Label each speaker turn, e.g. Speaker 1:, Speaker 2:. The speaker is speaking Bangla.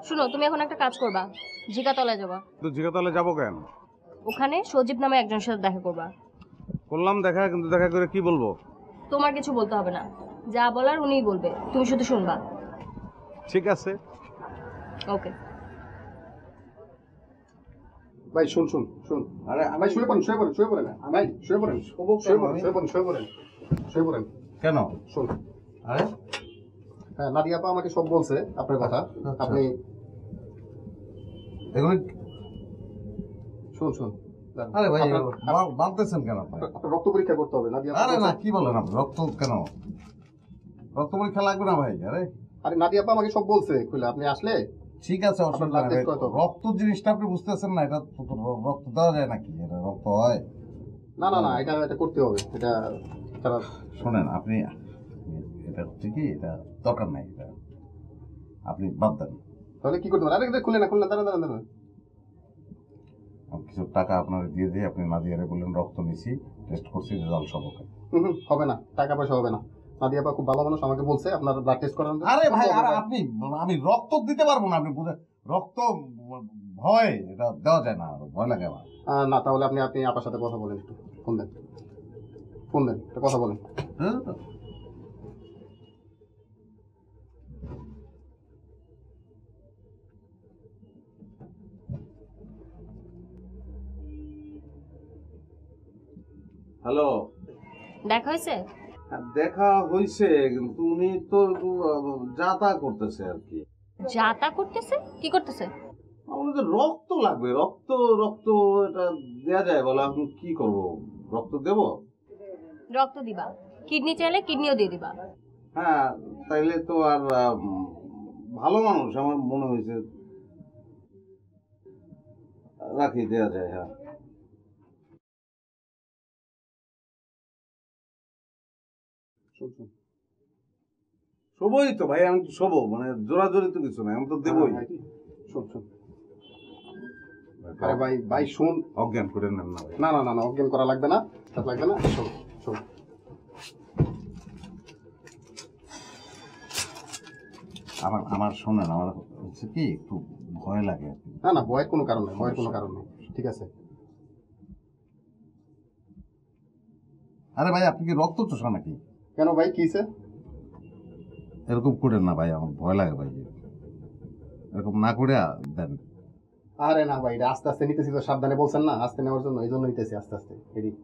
Speaker 1: শুনো, তুমি এখন একটা কাজ করবা, জিগাতলায় যাবা।
Speaker 2: তো জিগাতলে যাবো কেন?
Speaker 1: ওখানে সজীব নামে একজনের সাথে দেখা করবা।
Speaker 2: করলাম দেখা, কিন্তু দেখা করে কি বলবো?
Speaker 1: তোমার কিছু বলতে হবে না, যা বলার উনিই বলবে, তুমি শুধু শুনবা।
Speaker 2: ঠিক আছে।
Speaker 1: ওকে।
Speaker 3: ভাই শুন শুন শুন। আরে ভাই শুয়ে পড়েন শুয়ে পড়েন শুয়ে পড়েন। ভাই শুয়ে পড়েন শুয়ে পড়েন শুয়ে পড়েন শুয়ে পড়েন শুয়ে পড়েন।
Speaker 2: কেন?
Speaker 3: শুন।
Speaker 2: আরে
Speaker 3: হ্যাঁ, নাদিয়া আপা আমাকে সব বলছে আপনার কথা। আপনি
Speaker 2: এগুলো
Speaker 3: শুন শুন।
Speaker 2: আরে ভাই
Speaker 3: আপনার
Speaker 2: বাঁধতেছেন কেন আপনি?
Speaker 3: রক্ত পরীক্ষা করতে হবে নাদিয়া আপা
Speaker 2: আরে না,
Speaker 3: বলছে।
Speaker 2: কি বলেন আপনি? রক্ত কেন? রক্ত পরীক্ষা লাগবে না ভাই। আরে
Speaker 3: আরে নাদিয়া আপা আমাকে সব বলছে খুলে, আপনি আসলে
Speaker 2: ঠিক আছে, অসুবিধা
Speaker 3: আপনার
Speaker 2: নেই।
Speaker 3: blood test করাতে হবে।
Speaker 2: রক্ত জিনিসটা আপনি বুঝতেছেন না, এটা তো রক্ত দেওয়া যায় নাকি? এটা রক্ত হয়?
Speaker 3: না না না, এটা এটা করতে হবে, এটা তারা
Speaker 2: শোনেন আপনি, এটা হচ্ছে কি, এটা দরকার নাই, এটা আপনি বাদ দেন।
Speaker 3: তাহলে কি করতে হবে? আরে এটা খুলে না খুলে না, দাঁড়ান দাঁড়ান দাঁড়ান।
Speaker 2: আমি কিছু টাকা আপনার দিয়ে দিয়ে আপনি নাদিয়ারে বললেন রক্ত নিছি, টেস্ট করছি, রেজাল্ট সব ওকে।
Speaker 3: হবে না, টাকা পয়সা হবে না। নাদিয়া আপা খুব ভালো মানুষ, আমাকে বলছে আপনার ব্লাড টেস্ট করানোর জন্য।
Speaker 2: আরে ভাই, আরে আপনি, আমি রক্ত দিতে পারবো না, আপনি বুঝে রক্ত ভয়, এটা দেওয়া যায় না, ভয় লাগে আমার।
Speaker 3: না, তাহলে আপনি আপনি আপার সাথে কথা বলেন, একটু ফোন দেন, ফোন দেন, একটা কথা বলেন।
Speaker 2: হ্যাঁ? হ্যালো।
Speaker 1: দেখা হয়েছে?
Speaker 2: দেখা হয়েছে, কিন্তু উনি তো যা তা করতেছে আর কি।
Speaker 1: যা তা করতেছে? কি করতেছে?
Speaker 2: আমাদের তো রক্ত লাগবে, রক্ত রক্ত এটা দেয়া যায় বলে, আমি কি করব? রক্ত দেব?
Speaker 1: রক্ত দিবা, কিডনি চাইলে কিডনিও দিয়ে দিবা।
Speaker 2: হ্যাঁ, তাইলে তো আর ভালো মানুষ আমার মনে হয়েছে, রাখি, দেয়া যায়। হ্যাঁ,
Speaker 3: শুন শুন।
Speaker 2: শোবই তো ভাই, আমি তো শোবো, মানে জোরাজোরি তো কিছু নাই, আমি তো দেবই।
Speaker 3: শুন শুন। আরে ভাই ভাই শুন।
Speaker 2: অজ্ঞান করে নেন না ভাই।
Speaker 3: না না না না, অজ্ঞান করা লাগবে না, সব লাগবে না। শোন শোন।
Speaker 2: আমার আমার শোনেন, আমার হচ্ছে কি, একটু ভয় লাগে আর কি।
Speaker 3: না না, ভয়ের কোনো কারণ নেই, ভয়ের কোনো কারণ নেই, ঠিক আছে।
Speaker 2: আরে ভাই, আপনি কি রক্ত চোষা নাকি?
Speaker 3: কেন ভাই, কি হইছে?
Speaker 2: এরকম করেন না ভাই, আমার ভয় লাগে ভাই, এরকম না করে দেন।
Speaker 3: আরে না ভাই, এটা আস্তে আস্তে নিতেছি তো, সাবধানে বলছেন না আস্তে নেওয়ার জন্য, এই জন্য নিতেছি আস্তে আস্তে। এদিক